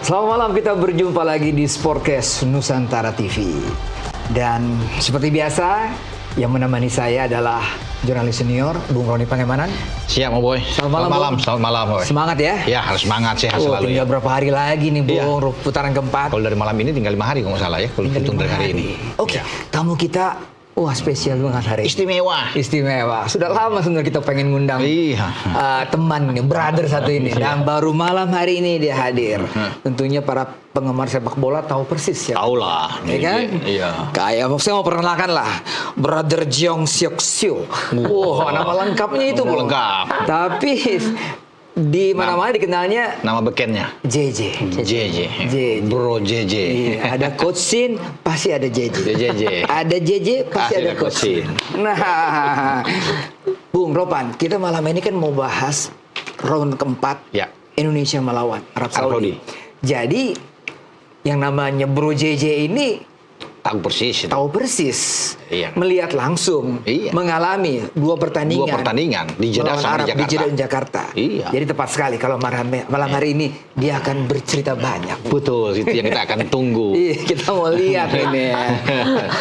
Selamat malam, kita berjumpa lagi di Sportcast Nusantara TV. Dan seperti biasa, yang menemani saya adalah jurnalis senior, Bung Roni Pangemanan. Siap, Om Boy. Selamat malam, Selamat malam, Boy. Semangat ya? Ya, harus semangat, sehat selalu. Tinggal ya. berapa hari lagi nih, Bung, Iya. putaran keempat. Kalau dari malam ini tinggal 5 hari, kalau nggak salah ya. Kalau Tinggal hitung 5 dari hari ini. Oke, tamu kita, wah spesial banget hari ini. Istimewa. Sudah lama sebenarnya kita pengen ngundang Iya. teman nih, brother satu ini. Dan baru malam hari ini dia hadir. Tentunya para penggemar sepak bola tahu persis ya. Tahu lah. Ya kan? Iya. Kayak saya mau perkenalkan lah, Brother Jeong Seok Seo. Wah, nama lengkapnya itu, Nama Bung. lengkap. Tapi di mana-mana dikenalnya Nama bekennya. JJ. JJ. Bro JJ. Iya, ada Coach Sin, pasti ada JJ. JJ. Ada JJ, pasti ada Coach Sin. Nah, Bung Ropan, kita malam ini kan mau bahas round keempat Ya. Indonesia melawan Arab Arab Saudi. Saudi. Jadi yang namanya Bro JJ ini Tahu persis itu. tahu persis, Iya. melihat langsung, Iya. mengalami dua pertandingan di Jeddah melawan sama Arab di di Jakarta. Jeddah dan Jakarta. Iya. Jadi tepat sekali kalau malam hari ini dia akan bercerita banyak. Betul, itu yang kita akan tunggu. Iya, kita mau lihat ini ya.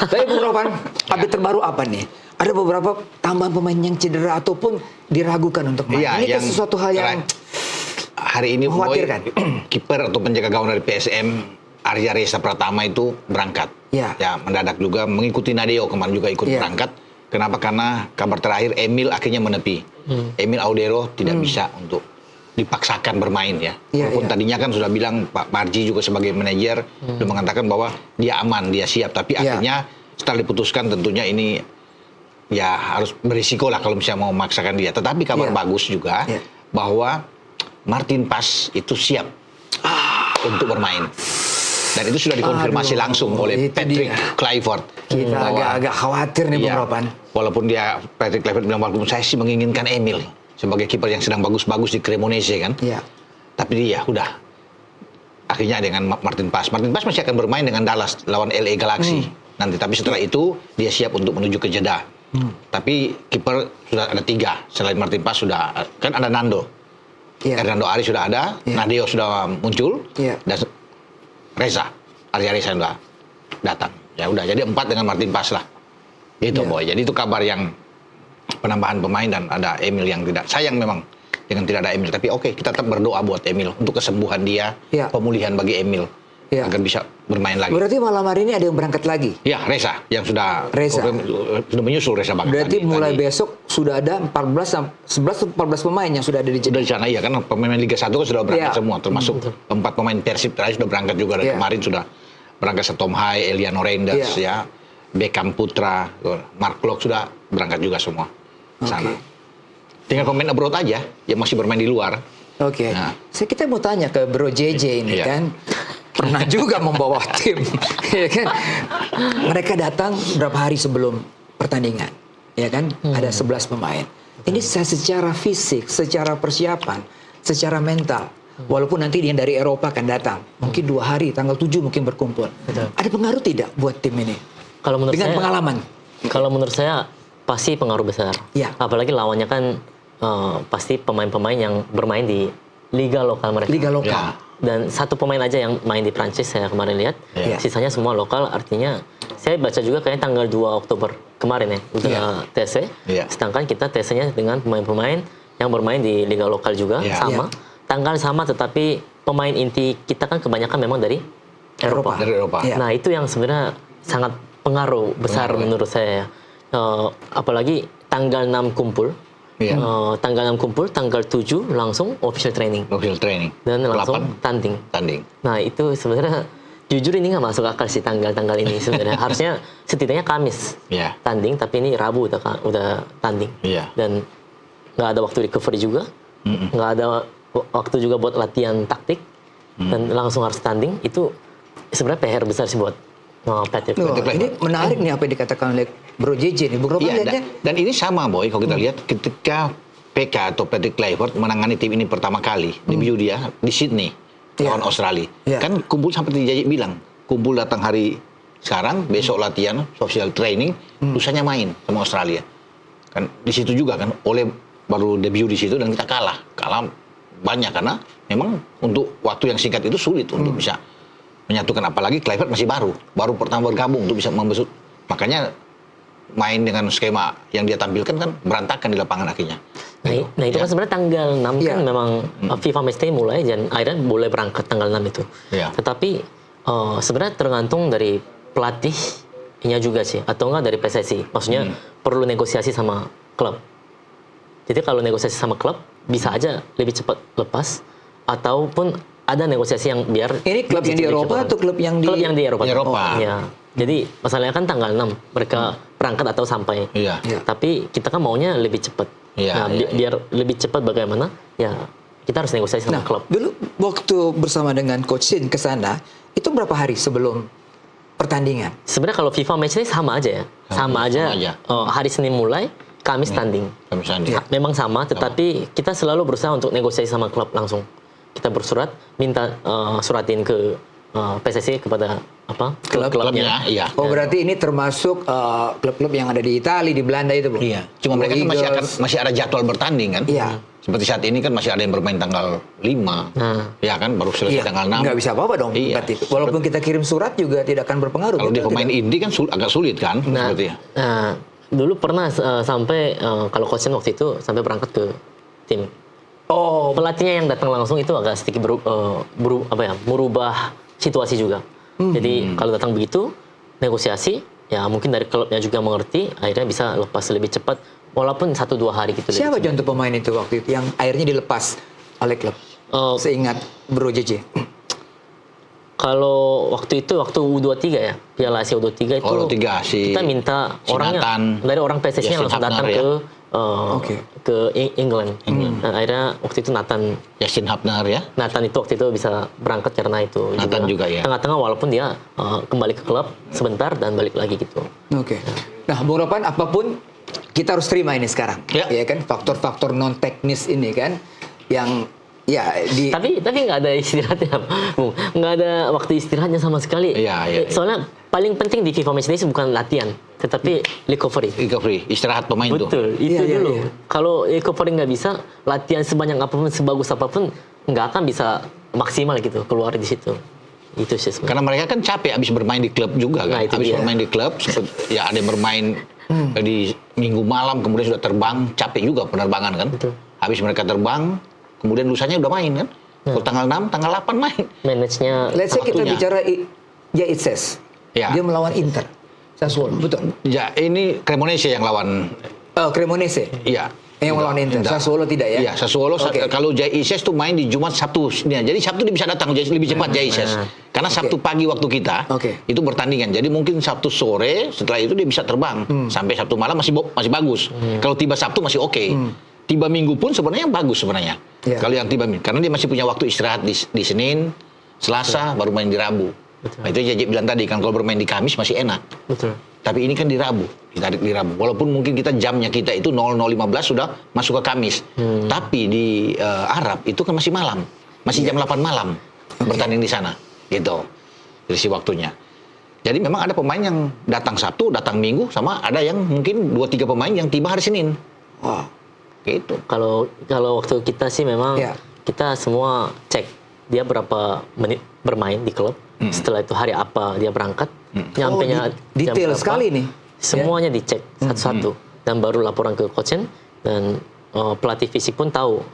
Tapi Bung Ropan, update terbaru apa nih? Ada beberapa tambahan pemain yang cedera ataupun diragukan untuk main. Iya, Ini kan yang sesuatu hal yang hari ini Boy, mengkhawatirkan. kiper atau penjaga gawang dari PSM Arya Reza Pratama itu berangkat. Ya. Ya, mendadak juga mengikuti Nadeo kemarin juga ikut Ya. berangkat. Kenapa? Karena kabar terakhir Emil akhirnya menepi. Emil Audero tidak bisa untuk dipaksakan bermain ya. Ya, Walaupun ya. tadinya kan sudah bilang Pak Marji juga sebagai manajer sudah mengatakan bahwa dia aman, dia siap. Tapi Ya. akhirnya setelah diputuskan tentunya ini ya harus berisiko lah kalau misalnya mau memaksakan dia. Tetapi kabar Ya. bagus juga Ya. bahwa Martin Pas itu siap untuk bermain. Dan itu sudah dikonfirmasi Aduh, langsung oleh itu Patrick dia. Kluivert. kita Bahwa- agak khawatir nih Bung Iya, Ropan. walaupun dia Patrick Kluivert bilang walaupun saya sih menginginkan Emil sebagai kiper yang sedang bagus-bagus di Cremonese kan. Iya. Tapi dia udah akhirnya dengan Martin Pas. Martin Pas masih akan bermain dengan Dallas lawan LA Galaxy nanti. Tapi setelah itu dia siap untuk menuju ke Jeddah. Tapi kiper sudah ada 3 selain Martin Pas sudah kan ada Nando. Iya. Hernando Ari sudah ada, Iya. Nadeo sudah muncul, Iya. dan Reza, Arya Reza sudah datang. Ya udah, jadi 4 dengan Martin Pas lah. Gitu Iya. Boy. Jadi itu kabar yang penambahan pemain dan ada Emil yang tidak. Sayang memang dengan tidak ada Emil. Tapi oke, kita tetap berdoa buat Emil untuk kesembuhan dia, Iya. pemulihan bagi Emil Iya. agar bisa bermain lagi. Berarti malam hari ini ada yang berangkat lagi. Ya Reza yang sudah Reza. sudah menyusul Reza Bagat. Berarti mulai tadi. besok sudah ada 11 atau 14 pemain yang sudah ada di Sudah Jeddah. di sana ya kan pemain Liga 1 kan sudah berangkat Iya. semua termasuk 4 pemain Persib terakhir sudah berangkat juga dan Iya. kemarin sudah berangkat Tom Hai, Eliano Reinders Iya. ya, Beckham Putra, Mark Klok sudah berangkat juga semua ke sana. Oke. Tinggal pemain abroad aja yang masih bermain di luar. Oke. Nah. Kita mau tanya ke Bro JJ ini Iya. kan. Pernah juga membawa tim. Ya kan? Mereka datang berapa hari sebelum pertandingan. Ya kan? Ada 11 pemain. Ini secara fisik, secara persiapan, secara mental. Walaupun nanti yang dari Eropa akan datang. Mungkin 2 hari, tanggal 7 mungkin berkumpul. Betul. Ada pengaruh tidak buat tim ini? Kalau menurut Dengan saya, pengalaman. Kalau menurut saya pasti pengaruh besar. Iya. Apalagi lawannya kan pasti pemain-pemain yang bermain di liga lokal mereka. Liga lokal. Ya. Dan satu pemain aja yang main di Prancis saya kemarin lihat. Iya. Sisanya semua lokal. Artinya saya baca juga kayaknya tanggal 2 Oktober kemarin ya udah Iya. TC. Iya. Sedangkan kita TC-nya dengan pemain-pemain yang bermain di liga lokal juga Iya. sama. Tanggal sama tetapi pemain inti kita kan kebanyakan memang dari Eropa. Dari Eropa. Iya. Nah itu yang sebenarnya sangat pengaruh besar Pengaruh, ya. menurut saya ya. Apalagi tanggal 6 kumpul. Iya. Tanggal 6 kumpul, tanggal 7 langsung official training. Official training. Dan langsung 8 tanding. tanding. Nah itu sebenarnya jujur ini nggak masuk akal sih tanggal-tanggal ini sebenarnya. Harusnya setidaknya Kamis Iya. tanding, tapi ini Rabu udah tanding. Iya. Dan nggak ada waktu recovery juga. Nggak ada waktu juga buat latihan taktik. Dan langsung harus tanding. Itu sebenarnya PR besar sih buat Patrick. Loh, Patrick ini menarik nih apa yang dikatakan oleh Bro JJ nih. Bung Ropan Iya, lihatnya. dan ini sama Boy kalau kita lihat ketika PK atau Patrick Kluivert menangani tim ini pertama kali debut dia di Sydney Iya. lawan Australia. Iya. Kan kumpul seperti Jaji bilang, kumpul datang hari sekarang, besok latihan, social training, lusanya main sama Australia. Kan di situ juga kan oleh baru debut di situ dan kita kalah banyak karena memang untuk waktu yang singkat itu sulit untuk bisa menyatukan, apalagi Kluivert masih baru pertama bergabung untuk bisa membesut. Makanya main dengan skema yang dia tampilkan kan berantakan di lapangan akhirnya. Nah itu kan sebenarnya tanggal 6 kan Iya. memang FIFA match day mulai dan akhirnya boleh berangkat tanggal 6 itu. Iya. Tetapi sebenarnya tergantung dari pelatihnya juga sih, atau enggak dari PSSI. Maksudnya perlu negosiasi sama klub. Jadi kalau negosiasi sama klub bisa aja lebih cepat lepas, ataupun ada negosiasi yang biar Ini klub yang di lebih Eropa cepat. atau klub yang di Klub yang di Eropa. Di Eropa. Ya. Jadi masalahnya kan tanggal 6 mereka berangkat atau sampai. Iya. Iya. Tapi kita kan maunya lebih cepat. Iya, Nah, iya, biar lebih cepat bagaimana? Ya, kita harus negosiasi Nah, sama klub. dulu waktu bersama dengan Coach Shin ke sana, itu berapa hari sebelum pertandingan? Sebenarnya kalau FIFA match day sama aja ya. Sama aja. Hari Senin mulai, Kamis tanding. Kami sandi. Iya. Memang sama, tetapi kita selalu berusaha untuk negosiasi sama klub langsung. Kita bersurat, minta suratin ke PSSI kepada klub-klubnya. Iya. Oh, berarti ini termasuk klub-klub yang ada di Italia, di Belanda itu, Bu? Iya. Cuma mereka kan masih ada jadwal bertanding kan? Iya. Seperti saat ini kan masih ada yang bermain tanggal 5. Ya kan, baru selesai Iya, tanggal 6. nggak bisa apa-apa dong. Iya. Berarti. Walaupun kita kirim surat juga tidak akan berpengaruh. Kalau dia betul pemain tidak? indie kan agak sulit kan? Nah, Seperti ya. dulu pernah sampai kalau coach waktu itu sampai berangkat ke tim. Oh, Pelatihnya yang datang langsung itu agak sedikit merubah situasi juga. Jadi kalau datang begitu negosiasi, ya mungkin dari klubnya juga mengerti, akhirnya bisa lepas lebih cepat, walaupun 1-2 hari gitu. siapa lebih cepat. contoh pemain itu waktu itu yang akhirnya dilepas oleh klub? Seingat Bro JJ. Kalau waktu itu waktu U23 ya, Piala Asia U23 itu Oh, U23, kita minta si orangnya Nathan, dari orang PSSI yang Justin langsung datang Hapner, ke Oke. ke England. Dan akhirnya waktu itu Justin Hapner ya. Nathan itu waktu itu bisa berangkat karena itu Nathan juga ya. tengah-tengah, walaupun dia kembali ke klub sebentar dan balik lagi gitu. Oke. Nah, Bung Ropan, apapun kita harus terima ini sekarang. Ya. Kan faktor-faktor non teknis ini kan yang ya di Tapi nggak ada istirahatnya, Bung. Nggak ada waktu istirahatnya sama sekali. Iya. Soalnya paling penting di FIFA Matchday bukan latihan, tetapi recovery. Recovery, istirahat pemain tuh. Betul, itu Iya, iya, dulu. iya. Kalau recovery nggak bisa, latihan sebanyak apapun, sebagus apapun, nggak akan bisa maksimal gitu keluar di situ. Itu sih sebenarnya. Karena mereka kan capek habis bermain di klub juga kan. Nah, itu Habis dia. bermain di klub, ya ada yang bermain di minggu malam, kemudian sudah terbang, capek juga penerbangan kan. Betul. Habis mereka terbang, kemudian lusanya udah main kan. Kalau tanggal 6, tanggal 8 main. Manage-nya let's say kita waktunya. bicara Itses. Ya. Dia melawan Inter. Sassuolo, betul. Ya, ini Cremonese yang lawan. Cremonese. Iya. Yang melawan Inter. Sassuolo tidak ya? Iya, Sassuolo Oke. kalau Jai Ises tuh main di Jumat Sabtu. Nah, jadi Sabtu dia bisa datang lebih cepat Jai Ises. Karena Sabtu pagi waktu kita Oke. itu bertandingan. Jadi mungkin Sabtu sore setelah itu dia bisa terbang sampai Sabtu malam masih bagus. Kalau tiba Sabtu masih oke. Tiba Minggu pun sebenarnya bagus sebenarnya. Iya. Kalau yang tiba Minggu karena dia masih punya waktu istirahat di Senin, Selasa baru main di Rabu. Nah, itu Jai bilang tadi kan kalau bermain di Kamis masih enak. betul. Tapi ini kan di Rabu, ditarik di Rabu. Walaupun mungkin jamnya kita itu 00.15 sudah masuk ke Kamis. Tapi di Arab itu kan masih malam. Masih jam 8 malam bertanding di sana. Gitu. Dari si waktunya. Jadi memang ada pemain yang datang Sabtu, datang Minggu, sama ada yang mungkin 2-3 pemain yang tiba hari Senin. Wow. Gitu. Kalau waktu kita sih memang Iya. kita semua cek dia berapa menit bermain di klub. Setelah itu hari apa dia berangkat, nyampenya jam detail berapa, sekali nih. Semuanya dicek satu-satu dan baru laporan ke coach dan pelatih fisik pun tahu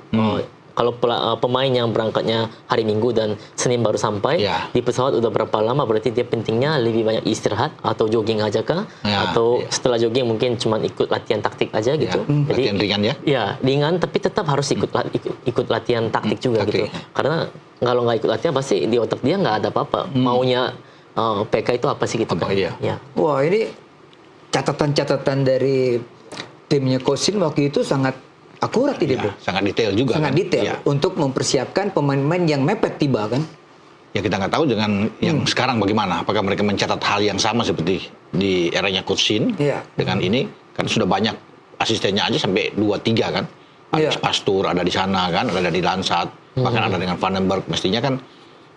kalau pemain yang berangkatnya hari Minggu dan Senin baru sampai Ya. di pesawat udah berapa lama, berarti dia pentingnya lebih banyak istirahat atau jogging aja kah, Ya, atau ya. setelah jogging mungkin cuma ikut latihan taktik aja gitu. Latihan ringan ya. Ya, ringan tapi tetap harus ikut latihan taktik juga taktik. gitu. Karena kalau nggak ikut latihan pasti di otak dia nggak ada apa-apa. Maunya PK itu apa sih gitu Apa, kan. iya. Ya. Wah, ini catatan-catatan dari timnya Coach Shin waktu itu sangat akurat ini, Ya, Bro. sangat detail juga. Sangat kan? detail Ya. untuk mempersiapkan pemain-pemain yang mepet tiba kan. Ya kita nggak tahu dengan yang sekarang bagaimana. Apakah mereka mencatat hal yang sama seperti di eranya Coach Shin Iya. dengan ini kan sudah banyak asistennya aja sampai 2-3 kan. Alex Iya. Pastur ada di sana kan, ada di Lansat, bahkan ada dengan Vandenberg. Mestinya kan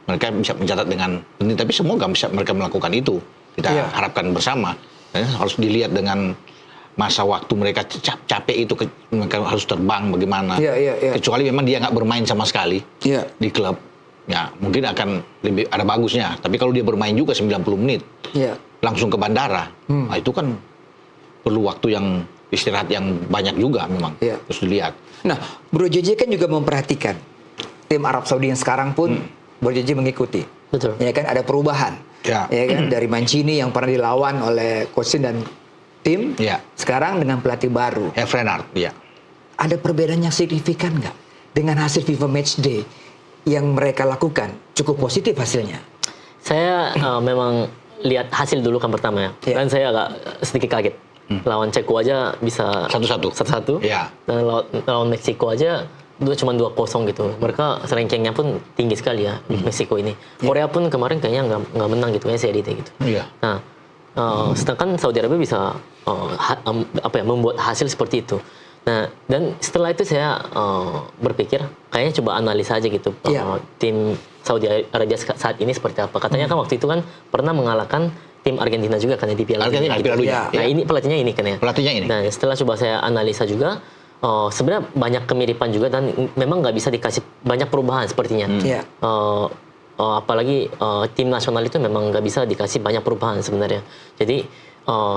mereka bisa mencatat dengan penting, tapi semoga bisa mereka melakukan itu. Kita Iya. harapkan bersama. Dan harus dilihat dengan masa waktu mereka capek itu mereka harus terbang bagaimana. Iya. Kecuali memang dia nggak bermain sama sekali Iya. di klub. Ya, mungkin akan lebih ada bagusnya. Tapi kalau dia bermain juga 90 menit Iya. langsung ke bandara, nah itu kan perlu waktu yang istirahat yang banyak juga memang. Iya. Terus dilihat. Nah, Bro JJ kan juga memperhatikan tim Arab Saudi yang sekarang pun Bro JJ mengikuti. Betul. Ya kan ada perubahan. Ya. Kan dari Mancini yang pernah dilawan oleh Coach Shin dan tim, Ya. sekarang dengan pelatih baru. Renard, ya. Ada perbedaan yang signifikan nggak dengan hasil FIFA Matchday yang mereka lakukan? Cukup positif hasilnya. Saya memang lihat hasil dulu kan pertama ya. Iya. Dan saya agak sedikit kaget. Lawan Ceko aja bisa 1-1. Iya. Dan lawan Meksiko aja cuma 2-0 gitu. Mereka rankingnya pun tinggi sekali ya di Meksiko ini. Korea pun kemarin kayaknya nggak menang gitu ya seri gitu. Iya. Nah, sedangkan Saudi Arabia bisa membuat hasil seperti itu. Nah, dan setelah itu saya berpikir kayaknya coba analisa aja gitu tim Saudi Arabia saat ini seperti apa. Katanya kan waktu itu kan pernah mengalahkan tim Argentina juga kan di Piala Argentina, Dunia. Piala Dunia. Nah, Ya. ini pelatihnya ini kan ya. Pelatihnya ini. Nah, setelah coba saya analisa juga, sebenarnya banyak kemiripan juga dan memang nggak bisa dikasih banyak perubahan sepertinya. Iya. Apalagi tim nasional itu memang nggak bisa dikasih banyak perubahan sebenarnya. Jadi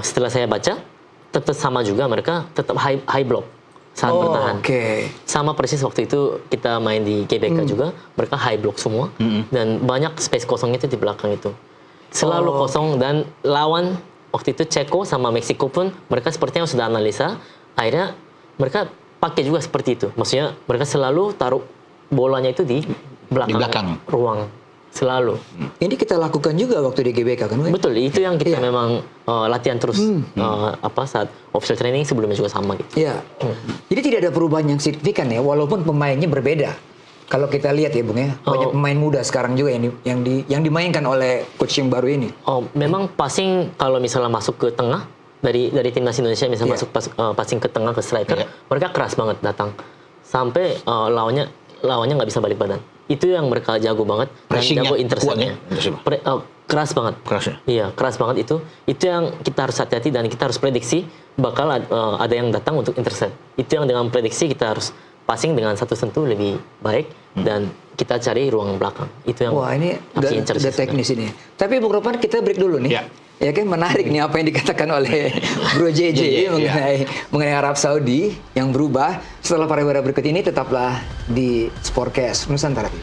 setelah saya baca, tetap sama juga mereka tetap high block saat bertahan. Oke. Sama persis waktu itu kita main di GBK juga, mereka high block semua dan banyak space kosongnya itu di belakang itu. Selalu kosong dan lawan waktu itu Ceko sama Meksiko pun mereka sepertinya sudah analisa, akhirnya mereka pakai juga seperti itu. Maksudnya mereka selalu taruh bolanya itu di belakang. Ruang. Selalu. Ini kita lakukan juga waktu di GBK kan? Wei? Betul, itu yang kita Iya. memang latihan terus saat official training sebelumnya juga sama gitu. Iya. Jadi tidak ada perubahan yang signifikan ya, walaupun pemainnya berbeda. Kalau kita lihat ya Bung ya, banyak pemain muda sekarang juga yang dimainkan oleh coach yang baru ini. Memang passing kalau misalnya masuk ke tengah dari timnas Indonesia misalnya masuk passing ke tengah ke striker, mereka keras banget datang. Sampai lawannya nggak bisa balik badan. Itu yang mereka jago banget dan Pressingnya jago interceptnya. kuat ya? Keras banget. Keras ya? Iya, keras banget itu. Itu yang kita harus hati-hati dan kita harus prediksi bakal ada yang datang untuk intercept. Itu yang dengan prediksi kita harus passing dengan satu sentuh lebih baik dan kita cari ruang belakang. Itu yang Wah ini harus diincar udah sih teknis ini. Tapi Bung Ropan kita break dulu nih. Ya. Ya kan menarik nih apa yang dikatakan oleh Bro JJ mengenai Arab Saudi yang berubah. Setelah pariwara berikut ini tetaplah di Sportcast Nusantara TV.